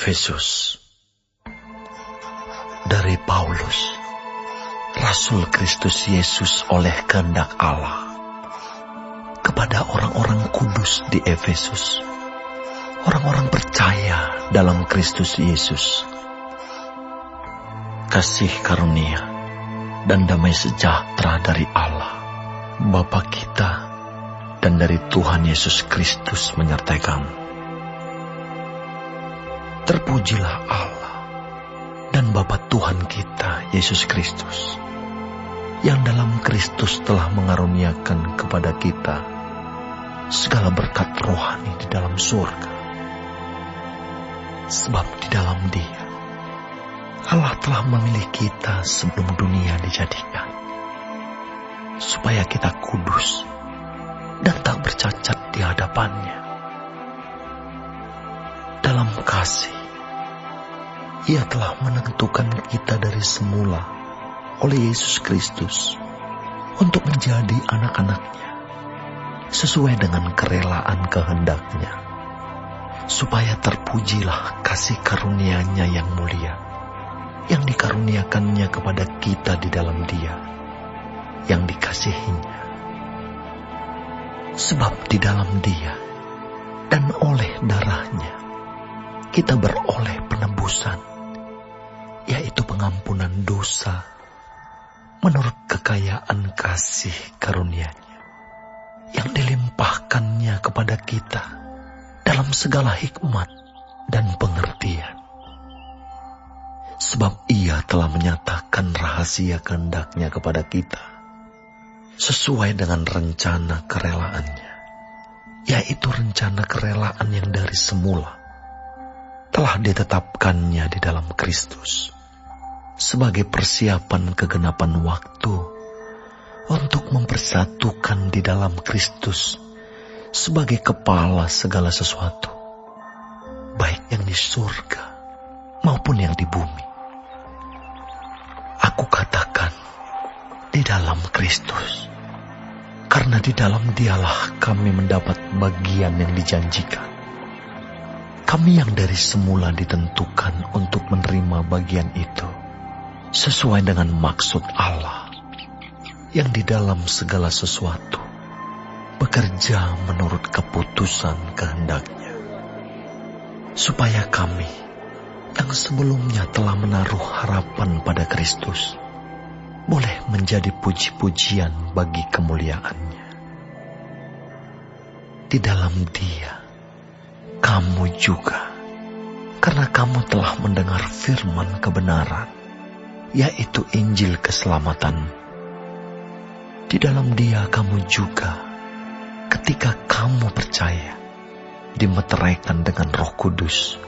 Efesus. Dari Paulus, Rasul Kristus Yesus oleh kehendak Allah, kepada orang-orang kudus di Efesus, orang-orang percaya dalam Kristus Yesus. Kasih karunia dan damai sejahtera dari Allah, Bapa kita, dan dari Tuhan Yesus Kristus menyertai kamu. Terpujilah Allah dan Bapa Tuhan kita, Yesus Kristus, yang dalam Kristus telah mengaruniakan kepada kita segala berkat rohani di dalam surga. Sebab di dalam Dia, Allah telah memilih kita sebelum dunia dijadikan, supaya kita kudus dan tak bercacat di hadapan-Nya. Dalam kasih, Ia telah menentukan kita dari semula oleh Yesus Kristus untuk menjadi anak-anak-Nya sesuai dengan kerelaan kehendak-Nya, supaya terpujilah kasih karunia-Nya yang mulia, yang dikaruniakannya kepada kita di dalam Dia, yang dikasihinya. Sebab di dalam Dia dan oleh darah-Nya kita beroleh penebusan, yaitu pengampunan dosa menurut kekayaan kasih karunia-Nya yang dilimpahkannya kepada kita dalam segala hikmat dan pengertian. Sebab Ia telah menyatakan rahasia kehendak-Nya kepada kita sesuai dengan rencana kerelaan-Nya, yaitu rencana kerelaan yang dari semula telah ditetapkannya di dalam Kristus sebagai persiapan kegenapan waktu untuk mempersatukan di dalam Kristus sebagai kepala segala sesuatu, baik yang di surga maupun yang di bumi. Aku katakan di dalam Kristus, karena di dalam Dialah kami mendapat bagian yang dijanjikan. Kami yang dari semula ditentukan untuk menerima bagian itu sesuai dengan maksud Allah, yang di dalam segala sesuatu bekerja menurut keputusan kehendak-Nya, supaya kami yang sebelumnya telah menaruh harapan pada Kristus boleh menjadi puji-pujian bagi kemuliaan-Nya. Di dalam Dia kamu juga, karena kamu telah mendengar firman kebenaran, yaitu Injil keselamatan. Di dalam Dia kamu juga, ketika kamu percaya, dimeteraikan dengan Roh Kudus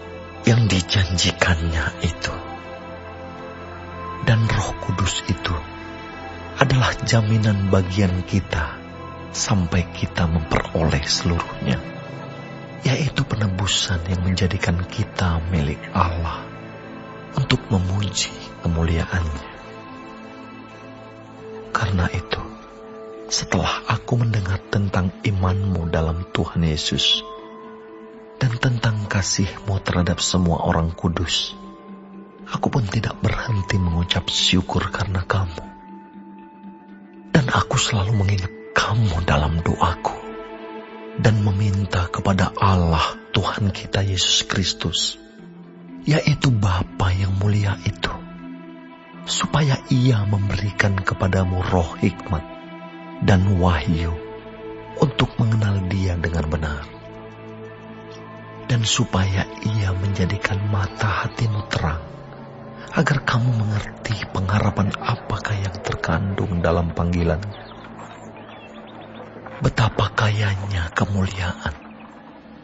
yang dijanjikannya itu. Dan Roh Kudus itu adalah jaminan bagian kita sampai kita memperoleh seluruhnya, yaitu penebusan yang menjadikan kita milik Allah untuk memuji kemuliaan-Nya. Karena itu, setelah aku mendengar tentang imanmu dalam Tuhan Yesus dan tentang kasih-Mu terhadap semua orang kudus, aku pun tidak berhenti mengucap syukur karena kamu. Dan aku selalu mengingat kamu dalam doaku dan meminta kepada Allah Tuhan kita Yesus Kristus, yaitu Bapa yang mulia itu, supaya Ia memberikan kepadamu roh hikmat dan wahyu untuk mengenal Dia dengan benar, dan supaya Ia menjadikan mata hatimu terang, agar kamu mengerti pengharapan apakah yang terkandung dalam panggilan-Nya, betapa kayanya kemuliaan,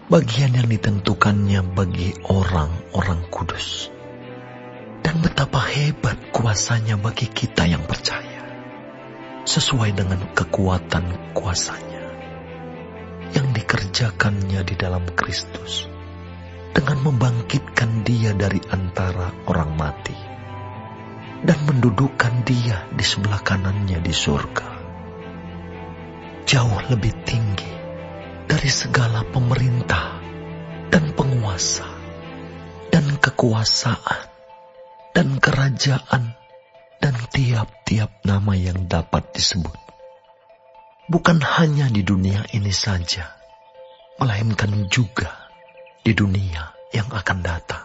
bagian yang ditentukannya bagi orang-orang kudus, dan betapa hebat kuasanya bagi kita yang percaya, sesuai dengan kekuatan kuasanya yang dikerjakannya di dalam Kristus, dengan membangkitkan Dia dari antara orang mati dan mendudukkan Dia di sebelah kanannya di surga, jauh lebih tinggi dari segala pemerintah dan penguasa dan kekuasaan, dan kerajaan, dan tiap-tiap nama yang dapat disebut. Bukan hanya di dunia ini saja, melainkan juga di dunia yang akan datang.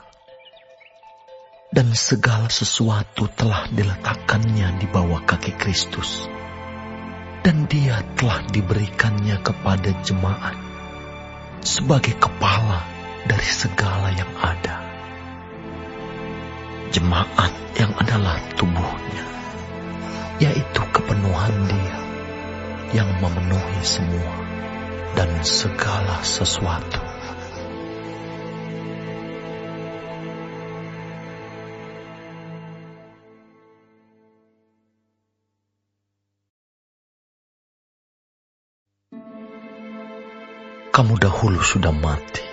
Dan segala sesuatu telah diletakkannya di bawah kaki Kristus. Dan Dia telah diberikannya kepada jemaat sebagai kepala dari segala yang ada. Jemaat yang adalah tubuhnya, yaitu kepenuhan Dia yang memenuhi semua dan segala sesuatu. Kamu dahulu sudah mati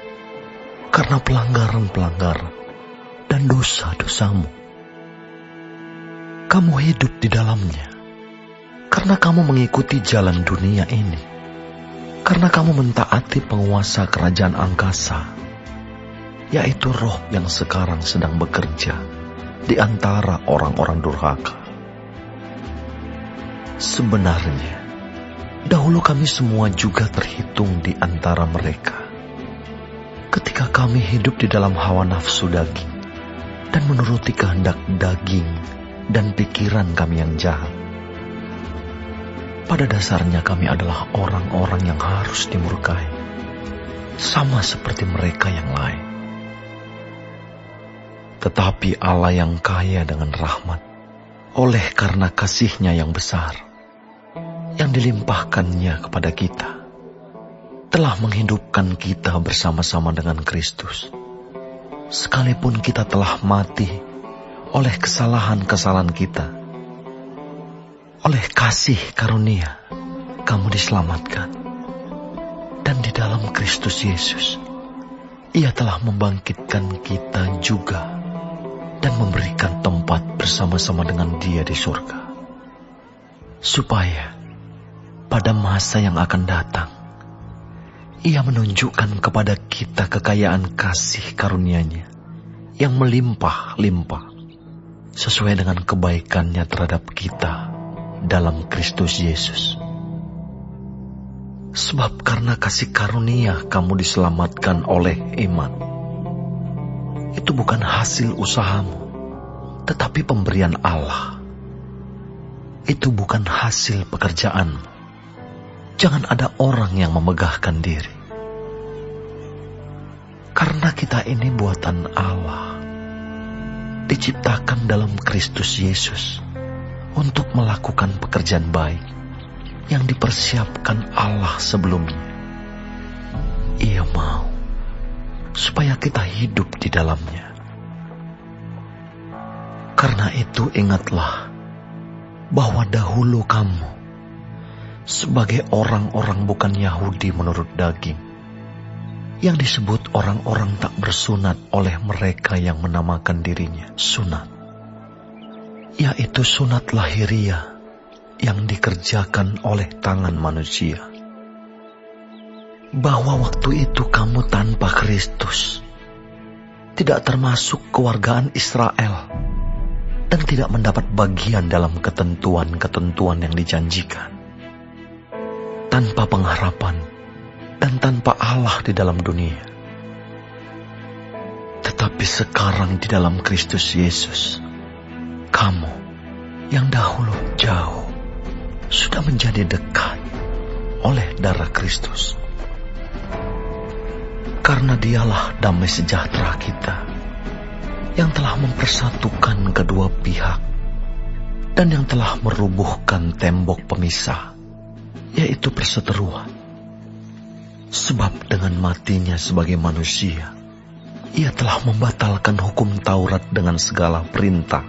karena pelanggaran-pelanggaran dan dosa-dosamu. Kamu hidup di dalamnya karena kamu mengikuti jalan dunia ini, karena kamu mentaati penguasa kerajaan angkasa, yaitu roh yang sekarang sedang bekerja di antara orang-orang durhaka. Sebenarnya, dahulu kami semua juga terhitung di antara mereka, ketika kami hidup di dalam hawa nafsu daging dan menuruti kehendak daging dan pikiran kami yang jahat. Pada dasarnya kami adalah orang-orang yang harus dimurkai, sama seperti mereka yang lain. Tetapi Allah yang kaya dengan rahmat, oleh karena kasih-Nya yang besar, yang dilimpahkannya kepada kita, telah menghidupkan kita bersama-sama dengan Kristus. Sekalipun kita telah mati oleh kesalahan-kesalahan kita, oleh kasih karunia kamu diselamatkan. Dan di dalam Kristus Yesus, Ia telah membangkitkan kita juga dan memberikan tempat bersama-sama dengan Dia di surga, supaya pada masa yang akan datang, Ia menunjukkan kepada kita kekayaan kasih karunia-Nya yang melimpah-limpah sesuai dengan kebaikan-Nya terhadap kita dalam Kristus Yesus. Sebab karena kasih karunia kamu diselamatkan oleh iman. Itu bukan hasil usahamu, tetapi pemberian Allah. Itu bukan hasil pekerjaanmu. Jangan ada orang yang memegahkan diri. Karena kita ini buatan Allah, diciptakan dalam Kristus Yesus untuk melakukan pekerjaan baik yang dipersiapkan Allah sebelumnya. Ia mau supaya kita hidup di dalamnya. Karena itu ingatlah bahwa dahulu kamu sebagai orang-orang bukan Yahudi menurut daging, yang disebut orang-orang tak bersunat oleh mereka yang menamakan dirinya sunat, yaitu sunat lahiriah yang dikerjakan oleh tangan manusia. Bahwa waktu itu kamu tanpa Kristus, tidak termasuk kewargaan Israel, dan tidak mendapat bagian dalam ketentuan-ketentuan yang dijanjikan, tanpa pengharapan dan tanpa Allah di dalam dunia. Tetapi sekarang di dalam Kristus Yesus, kamu yang dahulu jauh sudah menjadi dekat oleh darah Kristus. Karena Dialah damai sejahtera kita, yang telah mempersatukan kedua pihak dan yang telah merubuhkan tembok pemisah, yaitu perseteruan. Sebab dengan matinya sebagai manusia, Ia telah membatalkan hukum Taurat dengan segala perintah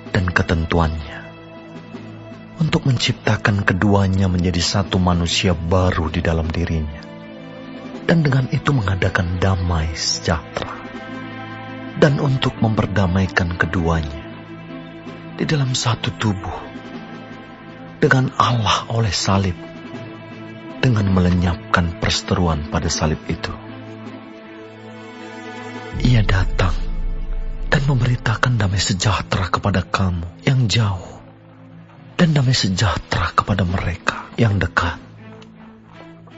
dan ketentuannya, untuk menciptakan keduanya menjadi satu manusia baru di dalam dirinya, dan dengan itu mengadakan damai sejahtera, dan untuk memperdamaikan keduanya di dalam satu tubuh dengan Allah oleh salib, dengan melenyapkan perseteruan pada salib itu. Ia datang memberitakan damai sejahtera kepada kamu yang jauh dan damai sejahtera kepada mereka yang dekat.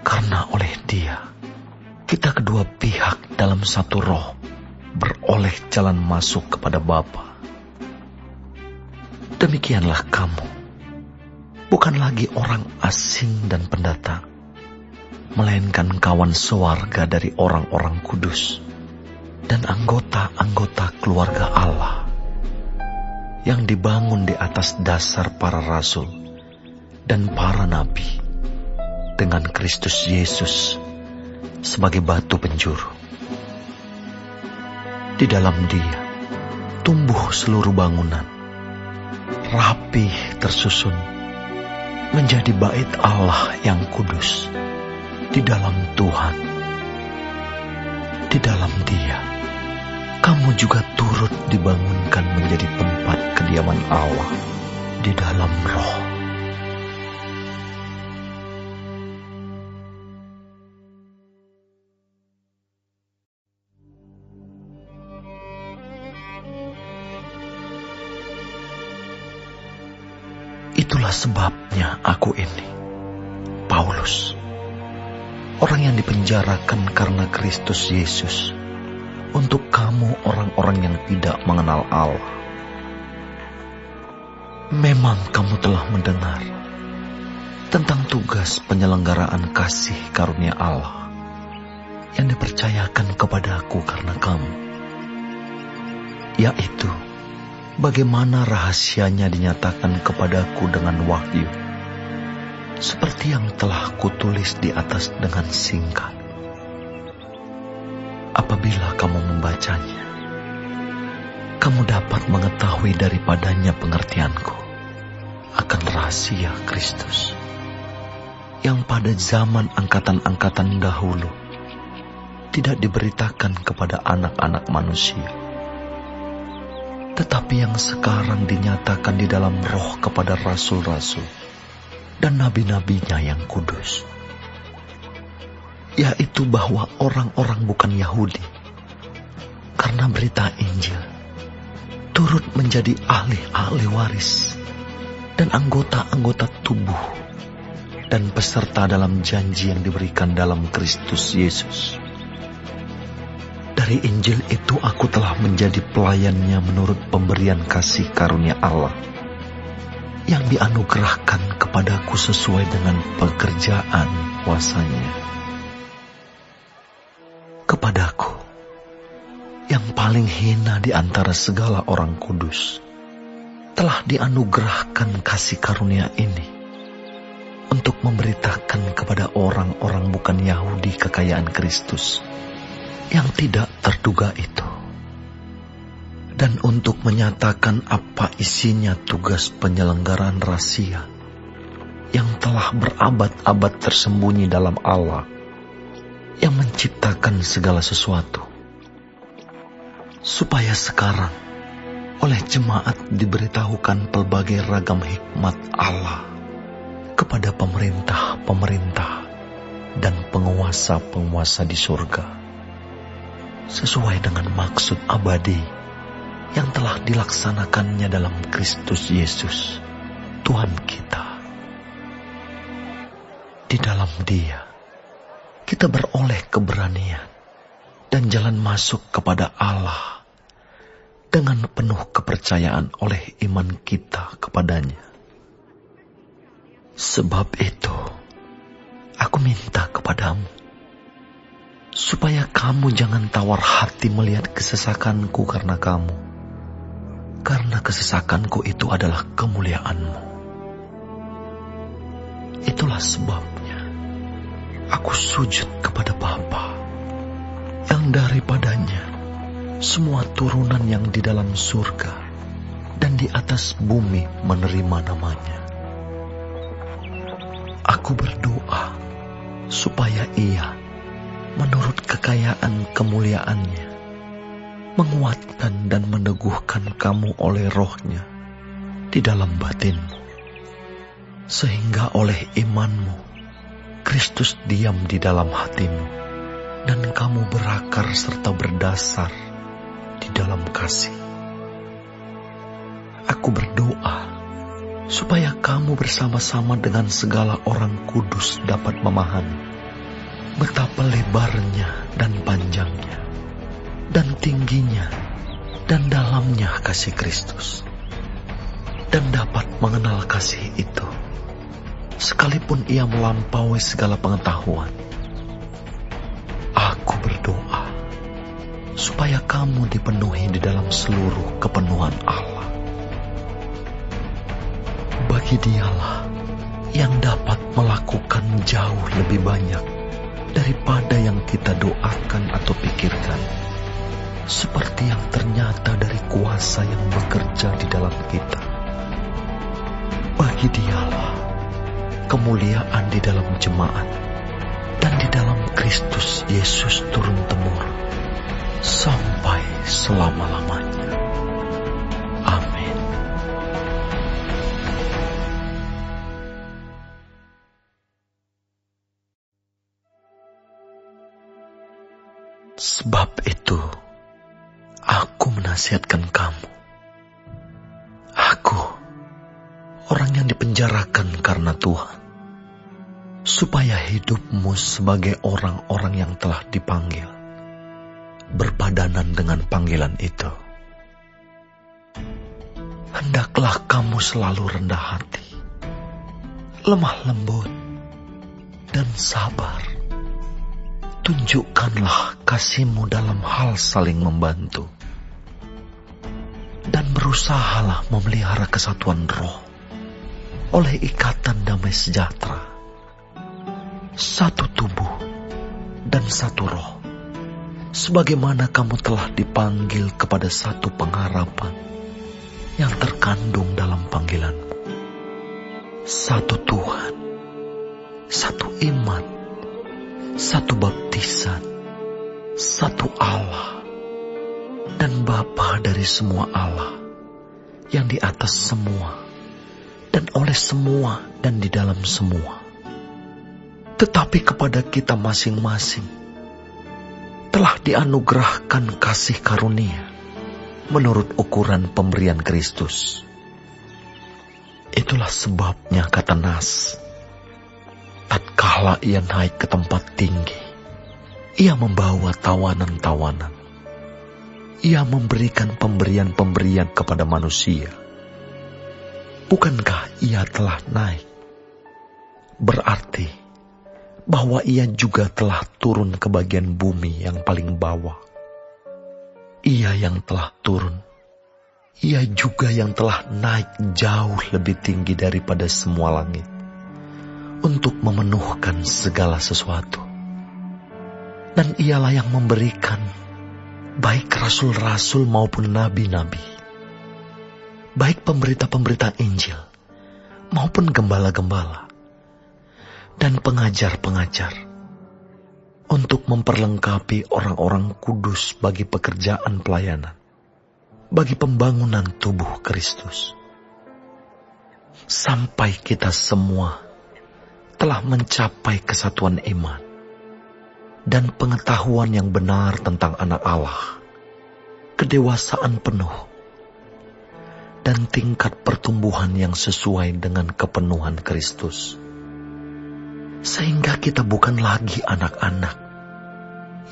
Karena oleh Dia, kita kedua pihak dalam satu roh beroleh jalan masuk kepada Bapa. Demikianlah kamu, bukan lagi orang asing dan pendatang, melainkan kawan sewarga dari orang-orang kudus dan anggota-anggota keluarga Allah yang dibangun di atas dasar para rasul dan para nabi, dengan Kristus Yesus sebagai batu penjuru. Di dalam Dia tumbuh seluruh bangunan, rapih tersusun, menjadi bait Allah yang kudus di dalam Tuhan. Di dalam Dia, kamu juga turut dibangunkan menjadi tempat kediaman Allah di dalam Roh. Itulah sebabnya aku ini, Paulus, orang yang dipenjarakan karena Kristus Yesus, untuk kamu orang-orang yang tidak mengenal Allah. Memang kamu telah mendengar tentang tugas penyelenggaraan kasih karunia Allah yang dipercayakan kepadaku karena kamu, yaitu bagaimana rahasianya dinyatakan kepadaku dengan wahyu, seperti yang telah kutulis di atas dengan singkat. Apabila kamu membacanya, kamu dapat mengetahui daripadanya pengertianku akan rahasia Kristus, yang pada zaman angkatan-angkatan dahulu tidak diberitakan kepada anak-anak manusia, tetapi yang sekarang dinyatakan di dalam Roh kepada rasul-rasul dan nabi-nabinya yang kudus, yaitu bahwa orang-orang bukan Yahudi, karena berita Injil, turut menjadi ahli-ahli waris dan anggota-anggota tubuh dan peserta dalam janji yang diberikan dalam Kristus Yesus. Dari Injil itu aku telah menjadi pelayannya menurut pemberian kasih karunia Allah yang dianugerahkan kepadaku sesuai dengan pekerjaan kuasa-Nya. Kepadaku, yang paling hina di antara segala orang kudus, telah dianugerahkan kasih karunia ini untuk memberitakan kepada orang-orang bukan Yahudi kekayaan Kristus yang tidak terduga itu, dan untuk menyatakan apa isinya tugas penyelenggaraan rahasia yang telah berabad-abad tersembunyi dalam Allah yang menciptakan segala sesuatu, supaya sekarang oleh jemaat diberitahukan pelbagai ragam hikmat Allah kepada pemerintah-pemerintah dan penguasa-penguasa di surga, sesuai dengan maksud abadi yang telah dilaksanakannya dalam Kristus Yesus, Tuhan kita. Di dalam Dia, kita beroleh keberanian dan jalan masuk kepada Allah dengan penuh kepercayaan oleh iman kita kepadanya. Sebab itu, aku minta kepadamu, supaya kamu jangan tawar hati melihat kesesakanku karena kamu, karena kesesakanku itu adalah kemuliaanmu. Itulah sebabnya aku sujud kepada Bapa, yang daripadanya semua turunan yang di dalam surga dan di atas bumi menerima namanya. Aku berdoa supaya Ia, menurut kekayaan kemuliaannya, menguatkan dan meneguhkan kamu oleh Roh-Nya di dalam batinmu, sehingga oleh imanmu Kristus diam di dalam hatimu, dan kamu berakar serta berdasar di dalam kasih. Aku berdoa supaya kamu bersama-sama dengan segala orang kudus dapat memahami betapa lebarnya dan panjangnya dan tingginya dan dalamnya kasih Kristus, dan dapat mengenal kasih itu sekalipun ia melampaui segala pengetahuan. Aku berdoa supaya kamu dipenuhi di dalam seluruh kepenuhan Allah. Bagi Dialah yang dapat melakukan jauh lebih banyak daripada yang kita doakan atau pikirkan, seperti yang ternyata dari kuasa yang bekerja di dalam kita. Bagi Dialah kemuliaan di dalam jemaat dan di dalam Kristus Yesus turun-temurun sampai selama-lamanya. Amin. Sebab itu, aku menasihatkan kamu. Aku, orang yang dipenjarakan karena Tuhan, supaya hidupmu sebagai orang-orang yang telah dipanggil berpadanan dengan panggilan itu. Hendaklah kamu selalu rendah hati, lemah lembut, dan sabar. Tunjukkanlah kasihmu dalam hal saling membantu, dan berusahalah memelihara kesatuan roh oleh ikatan damai sejahtera, satu tubuh dan satu roh, sebagaimana kamu telah dipanggil kepada satu pengharapan yang terkandung dalam panggilanmu. Satu Tuhan, satu iman, satu baptisan, satu Allah, dan Bapa dari semua Allah, yang di atas semua, dan oleh semua, dan di dalam semua. Tetapi kepada kita masing-masing telah dianugerahkan kasih karunia menurut ukuran pemberian Kristus. Itulah sebabnya kata Nas, tatkala ia naik ke tempat tinggi, ia membawa tawanan-tawanan. Ia memberikan pemberian-pemberian kepada manusia. Bukankah ia telah naik? Berarti bahwa ia juga telah turun ke bagian bumi yang paling bawah. Ia yang telah turun, ia juga yang telah naik jauh lebih tinggi daripada semua langit, untuk memenuhkan segala sesuatu. Dan ialah yang memberikan baik rasul-rasul maupun nabi-nabi, baik pemberita-pemberita Injil maupun gembala-gembala dan pengajar-pengajar, untuk memperlengkapi orang-orang kudus bagi pekerjaan pelayanan, bagi pembangunan tubuh Kristus, sampai kita semua telah mencapai kesatuan iman dan pengetahuan yang benar tentang Anak Allah, kedewasaan penuh, dan tingkat pertumbuhan yang sesuai dengan kepenuhan Kristus. Sehingga kita bukan lagi anak-anak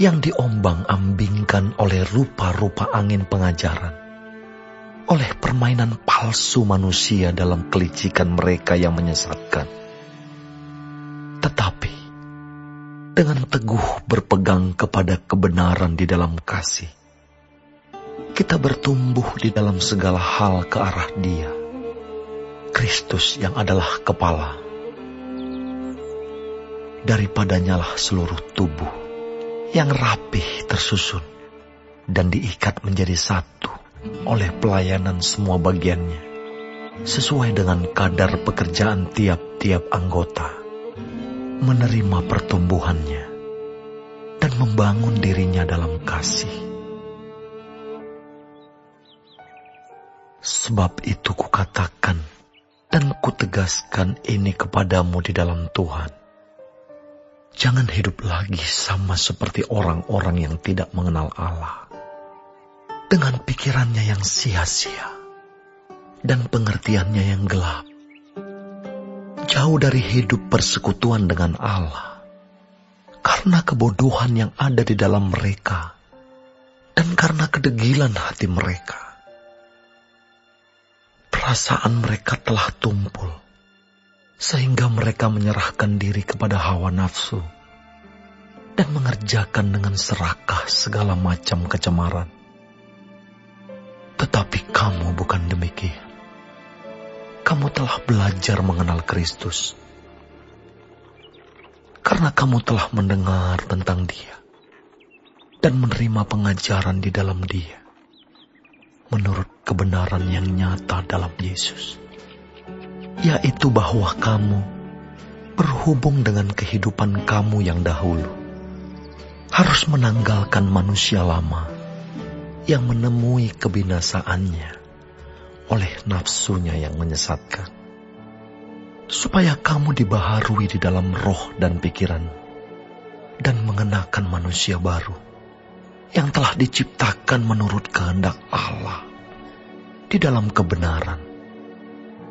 yang diombang-ambingkan oleh rupa-rupa angin pengajaran, oleh permainan palsu manusia dalam kelicikan mereka yang menyesatkan. Tetapi dengan teguh berpegang kepada kebenaran di dalam kasih, kita bertumbuh di dalam segala hal ke arah Dia, Kristus yang adalah kepala. Daripadanyalah seluruh tubuh yang rapih tersusun dan diikat menjadi satu oleh pelayanan semua bagiannya, sesuai dengan kadar pekerjaan tiap-tiap anggota, menerima pertumbuhannya dan membangun dirinya dalam kasih. Sebab itu kukatakan dan kutegaskan ini kepadamu di dalam Tuhan. Jangan hidup lagi sama seperti orang-orang yang tidak mengenal Allah, dengan pikirannya yang sia-sia, dan pengertiannya yang gelap. Jauh dari hidup persekutuan dengan Allah, karena kebodohan yang ada di dalam mereka, dan karena kedegilan hati mereka. Perasaan mereka telah tumpul, sehingga mereka menyerahkan diri kepada hawa nafsu, dan mengerjakan dengan serakah segala macam kecemaran. Tetapi kamu bukan demikian. Kamu telah belajar mengenal Kristus, karena kamu telah mendengar tentang Dia dan menerima pengajaran di dalam Dia, menurut kebenaran yang nyata dalam Yesus, yaitu bahwa kamu berhubung dengan kehidupan kamu yang dahulu, harus menanggalkan manusia lama yang menemui kebinasaannya oleh nafsunya yang menyesatkan, supaya kamu dibaharui di dalam roh dan pikiran, dan mengenakan manusia baru yang telah diciptakan menurut kehendak Allah di dalam kebenaran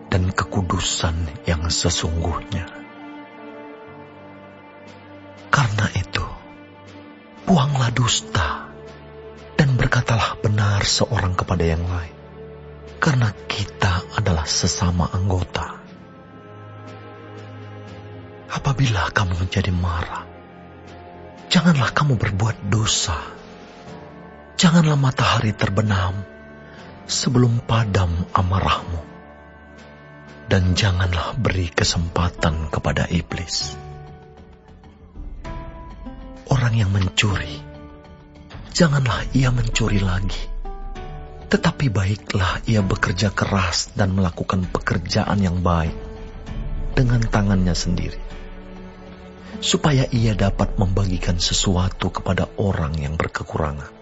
dan kekudusan yang sesungguhnya. Karena itu, buanglah dusta dan berkatalah benar seorang kepada yang lain, karena kita adalah sesama anggota. Apabila kamu menjadi marah, janganlah kamu berbuat dosa. Janganlah matahari terbenam sebelum padam amarahmu, dan janganlah beri kesempatan kepada iblis. Orang yang mencuri, janganlah ia mencuri lagi, tetapi baiklah ia bekerja keras dan melakukan pekerjaan yang baik dengan tangannya sendiri, supaya ia dapat membagikan sesuatu kepada orang yang berkekurangan.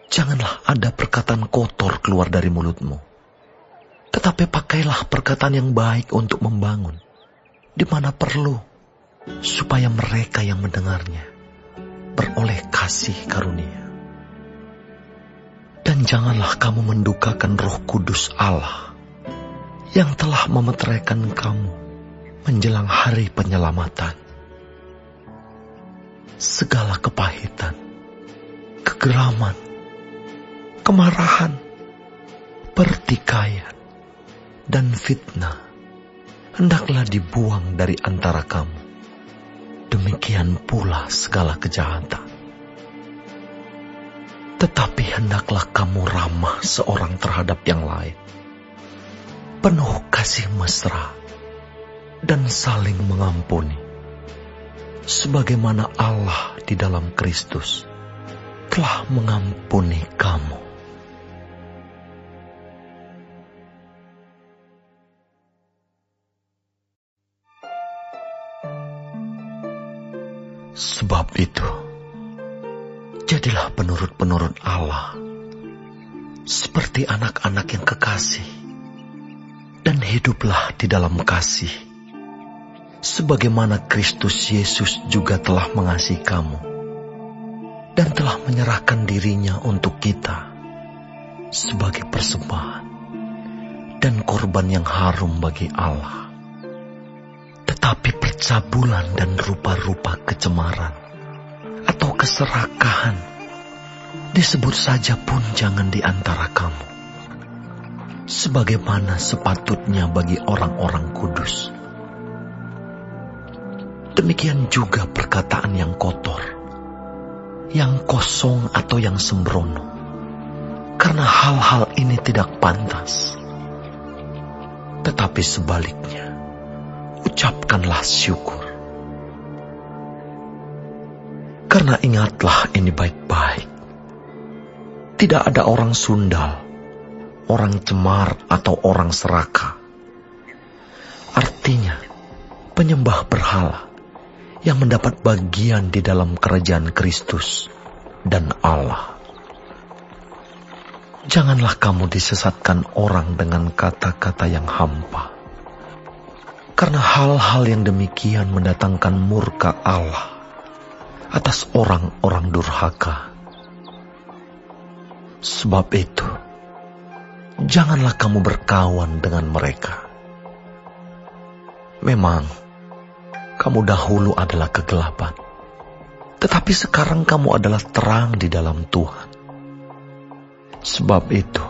Janganlah ada perkataan kotor keluar dari mulutmu, tetapi pakailah perkataan yang baik untuk membangun, di mana perlu, supaya mereka yang mendengarnya beroleh kasih karunia. Dan janganlah kamu mendukakan Roh Kudus Allah yang telah memeteraikan kamu menjelang hari penyelamatan. Segala kepahitan, kegeraman, kemarahan, pertikaian, dan fitnah hendaklah dibuang dari antara kamu. Demikian pula segala kejahatan. Tetapi hendaklah kamu ramah seorang terhadap yang lain, penuh kasih mesra, dan saling mengampuni, sebagaimana Allah di dalam Kristus telah mengampuni kamu. Sebab itu, jadilah penurut-penurut Allah, seperti anak-anak yang kekasih, dan hiduplah di dalam kasih, sebagaimana Kristus Yesus juga telah mengasihi kamu, dan telah menyerahkan dirinya untuk kita, sebagai persembahan dan korban yang harum bagi Allah. Tetapi percabulan dan rupa-rupa kecemaran atau keserakahan disebut saja pun jangan di antara kamu, sebagaimana sepatutnya bagi orang-orang kudus. Demikian juga perkataan yang kotor, yang kosong atau yang sembrono, karena hal-hal ini tidak pantas. Tetapi sebaliknya, ucapkanlah syukur. Karena ingatlah ini baik-baik, tidak ada orang sundal, orang cemar atau orang serakah. Artinya, penyembah berhala yang mendapat bagian di dalam kerajaan Kristus dan Allah. Janganlah kamu disesatkan orang dengan kata-kata yang hampa, karena hal-hal yang demikian mendatangkan murka Allah atas orang-orang durhaka. Sebab itu, janganlah kamu berkawan dengan mereka. Memang, kamu dahulu adalah kegelapan, tetapi sekarang kamu adalah terang di dalam Tuhan. Sebab itu,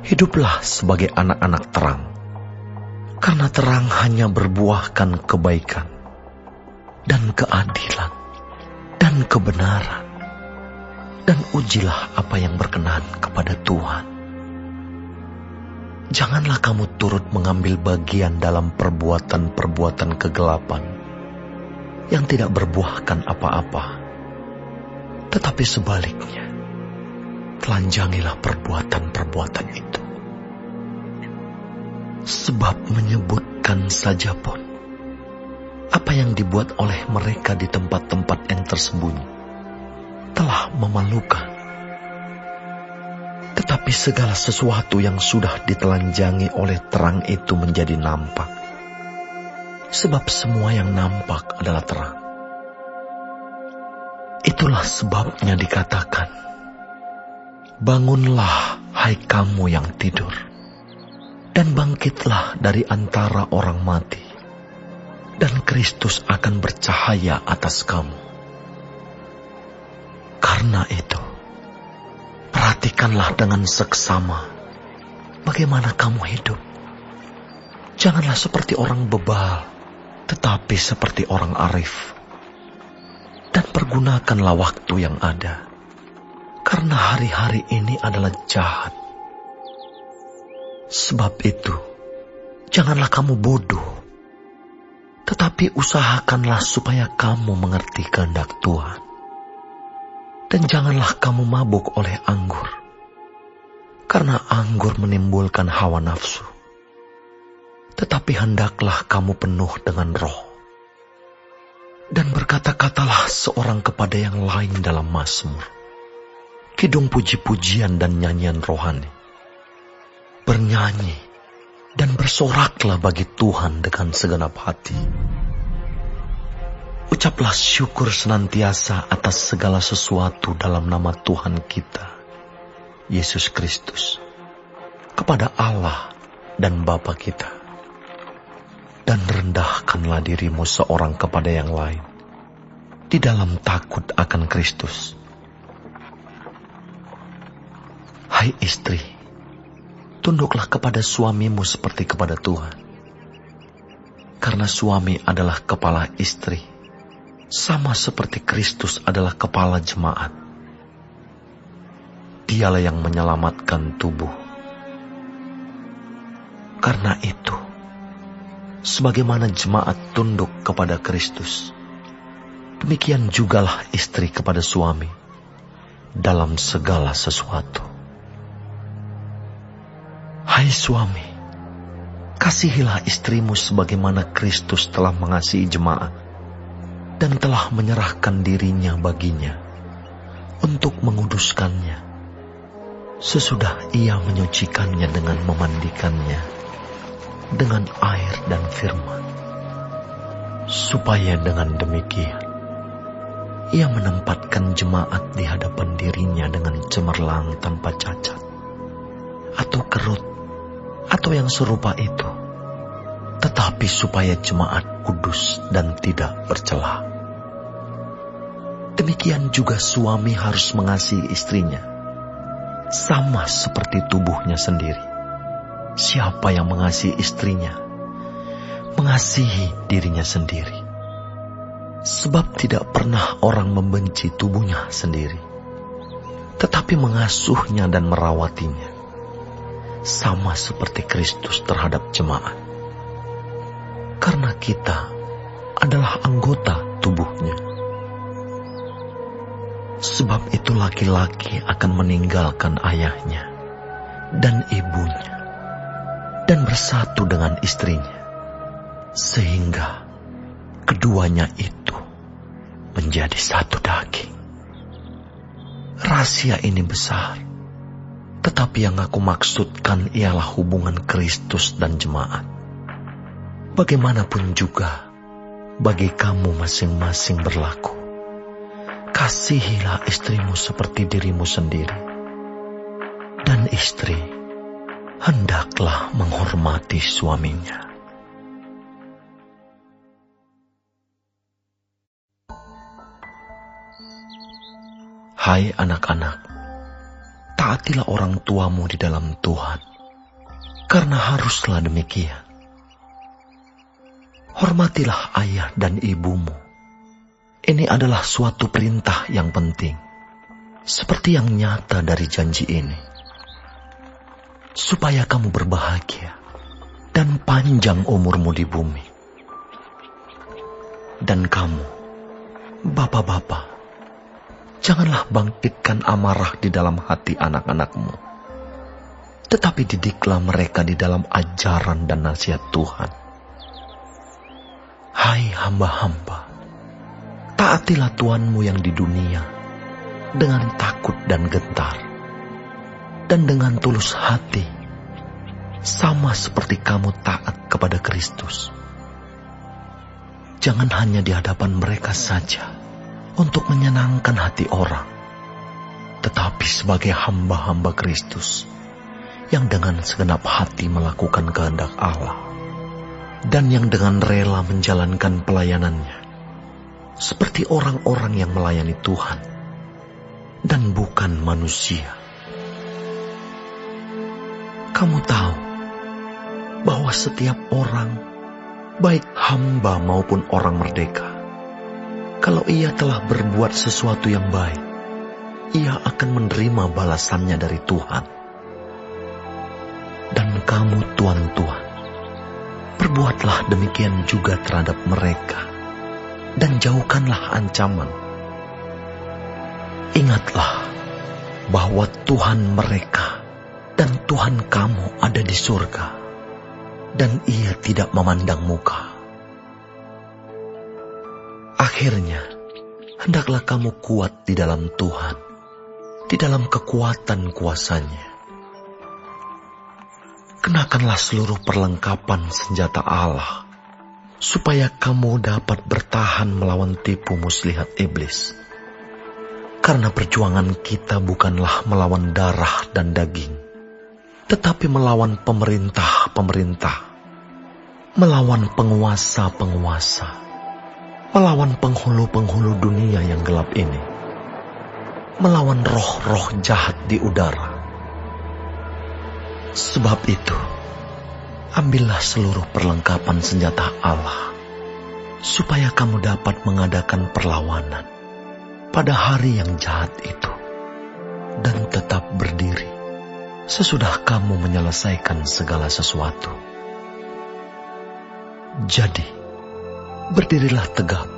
hiduplah sebagai anak-anak terang, karena terang hanya berbuahkan kebaikan dan keadilan dan kebenaran, dan ujilah apa yang berkenan kepada Tuhan. Janganlah kamu turut mengambil bagian dalam perbuatan-perbuatan kegelapan yang tidak berbuahkan apa-apa, tetapi sebaliknya, telanjangilah perbuatan-perbuatan itu. Sebab menyebutkan saja pun apa yang dibuat oleh mereka di tempat-tempat yang tersembunyi telah memalukan. Tetapi segala sesuatu yang sudah ditelanjangi oleh terang itu menjadi nampak. Sebab semua yang nampak adalah terang. Itulah sebabnya dikatakan, bangunlah hai kamu yang tidur, dan bangkitlah dari antara orang mati, dan Kristus akan bercahaya atas kamu. Karena itu, perhatikanlah dengan seksama bagaimana kamu hidup. Janganlah seperti orang bebal, tetapi seperti orang arif. Dan pergunakanlah waktu yang ada, karena hari-hari ini adalah jahat. Sebab itu, janganlah kamu bodoh, tetapi usahakanlah supaya kamu mengerti kehendak Tuhan. Dan janganlah kamu mabuk oleh anggur, karena anggur menimbulkan hawa nafsu. Tetapi hendaklah kamu penuh dengan Roh. Dan berkata-katalah seorang kepada yang lain dalam mazmur, kidung puji-pujian dan nyanyian rohani. Bernyanyi dan bersoraklah bagi Tuhan dengan segenap hati. Ucaplah syukur senantiasa atas segala sesuatu dalam nama Tuhan kita, Yesus Kristus, kepada Allah dan Bapa kita. Dan rendahkanlah dirimu seorang kepada yang lain, di dalam takut akan Kristus. Hai istri, tunduklah kepada suamimu seperti kepada Tuhan. Karena suami adalah kepala istri, sama seperti Kristus adalah kepala jemaat. Dialah yang menyelamatkan tubuh. Karena itu, sebagaimana jemaat tunduk kepada Kristus, demikian jugalah istri kepada suami dalam segala sesuatu. Hai suami, kasihilah istrimu sebagaimana Kristus telah mengasihi jemaat dan telah menyerahkan dirinya baginya untuk menguduskannya, sesudah ia menyucikannya dengan memandikannya dengan air dan firman, supaya dengan demikian ia menempatkan jemaat di hadapan dirinya dengan cemerlang tanpa cacat atau kerut atau yang serupa itu, tetapi supaya jemaat kudus dan tidak bercela. Demikian juga suami harus mengasihi istrinya, sama seperti tubuhnya sendiri. Siapa yang mengasihi istrinya, mengasihi dirinya sendiri. Sebab tidak pernah orang membenci tubuhnya sendiri, tetapi mengasuhnya dan merawatinya, sama seperti Kristus terhadap jemaat. Karena kita adalah anggota tubuhnya. Sebab itu laki-laki akan meninggalkan ayahnya dan ibunya dan bersatu dengan istrinya, sehingga keduanya itu menjadi satu daging. Rahasia ini besar, tetapi yang aku maksudkan ialah hubungan Kristus dan jemaat. Bagaimanapun juga bagi kamu masing-masing berlaku, kasihilah istrimu seperti dirimu sendiri, dan istri hendaklah menghormati suaminya. Hai anak-anak, taatilah orang tuamu di dalam Tuhan, karena haruslah demikian. Hormatilah ayah dan ibumu. Ini adalah suatu perintah yang penting, seperti yang nyata dari janji ini, supaya kamu berbahagia dan panjang umurmu di bumi. Dan kamu, bapak-bapak, janganlah bangkitkan amarah di dalam hati anak-anakmu, tetapi didiklah mereka di dalam ajaran dan nasihat Tuhan. Hai hamba-hamba, taatilah Tuhanmu yang di dunia dengan takut dan gentar, dan dengan tulus hati, sama seperti kamu taat kepada Kristus. Jangan hanya di hadapan mereka saja untuk menyenangkan hati orang, tetapi sebagai hamba-hamba Kristus yang dengan segenap hati melakukan kehendak Allah, dan yang dengan rela menjalankan pelayanannya seperti orang-orang yang melayani Tuhan dan bukan manusia. Kamu tahu bahwa setiap orang, baik hamba maupun orang merdeka, kalau ia telah berbuat sesuatu yang baik, ia akan menerima balasannya dari Tuhan. Dan kamu tuan-tuan, perbuatlah demikian juga terhadap mereka, dan jauhkanlah ancaman. Ingatlah bahwa Tuhan mereka dan Tuhan kamu ada di surga, dan ia tidak memandang muka. Akhirnya, hendaklah kamu kuat di dalam Tuhan, di dalam kekuatan kuasa-Nya. Kenakanlah seluruh perlengkapan senjata Allah, supaya kamu dapat bertahan melawan tipu muslihat iblis. Karena perjuangan kita bukanlah melawan darah dan daging, tetapi melawan pemerintah-pemerintah, melawan penguasa-penguasa, melawan penghulu-penghulu dunia yang gelap ini, melawan roh-roh jahat di udara. Sebab itu, ambillah seluruh perlengkapan senjata Allah, supaya kamu dapat mengadakan perlawanan pada hari yang jahat itu, dan tetap berdiri sesudah kamu menyelesaikan segala sesuatu. Jadi, berdirilah tegak,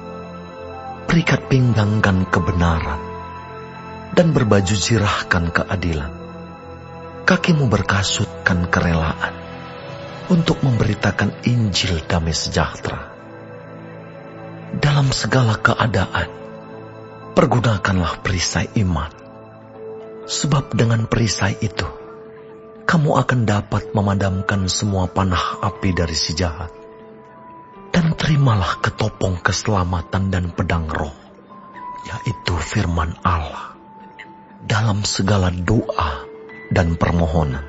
berikat pinggangkan kebenaran, dan berbaju zirahkan keadilan. Kakimu berkasutkan kerelaan untuk memberitakan Injil damai sejahtera. Dalam segala keadaan, pergunakanlah perisai iman, sebab dengan perisai itu, kamu akan dapat memadamkan semua panah api dari si jahat. Dan terimalah ketopong keselamatan dan pedang roh, yaitu firman Allah, dalam segala doa dan permohonan.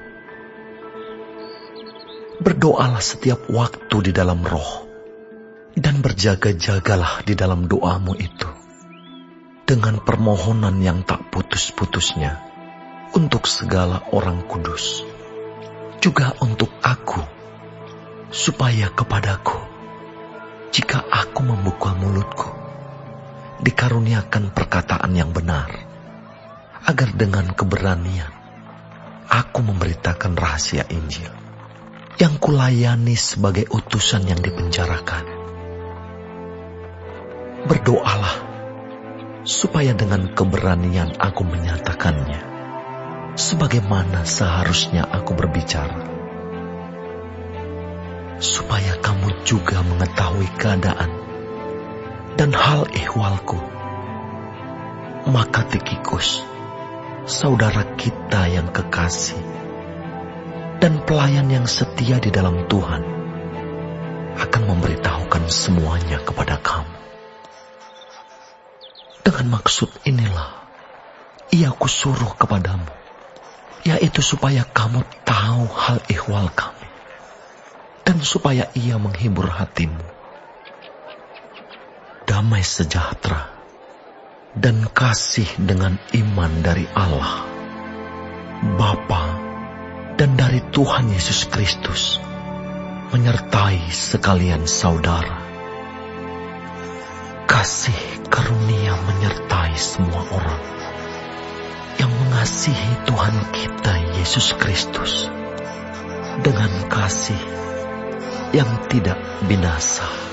Berdoalah setiap waktu di dalam roh, dan berjaga-jagalah di dalam doamu itu, dengan permohonan yang tak putus-putusnya, untuk segala orang kudus, juga untuk aku, supaya kepadaku, jika aku membuka mulutku, dikaruniakan perkataan yang benar, agar dengan keberanian aku memberitakan rahasia Injil yang kulayani sebagai utusan yang dipenjarakan. Berdoalah supaya dengan keberanian aku menyatakannya, sebagaimana seharusnya aku berbicara, supaya kamu juga mengetahui keadaan dan hal ihwalku. Maka Tikhikus, saudara kita yang kekasih dan pelayan yang setia di dalam Tuhan, akan memberitahukan semuanya kepada kamu. Dengan maksud inilah ia kusuruh kepadamu, yaitu supaya kamu tahu hal ihwal kami, dan supaya ia menghibur hatimu. Damai sejahtera dan kasih dengan iman dari Allah, Bapa, dan dari Tuhan Yesus Kristus menyertai sekalian saudara. Kasih karunia menyertai semua orang yang mengasihi Tuhan kita Yesus Kristus dengan kasih yang tidak binasa.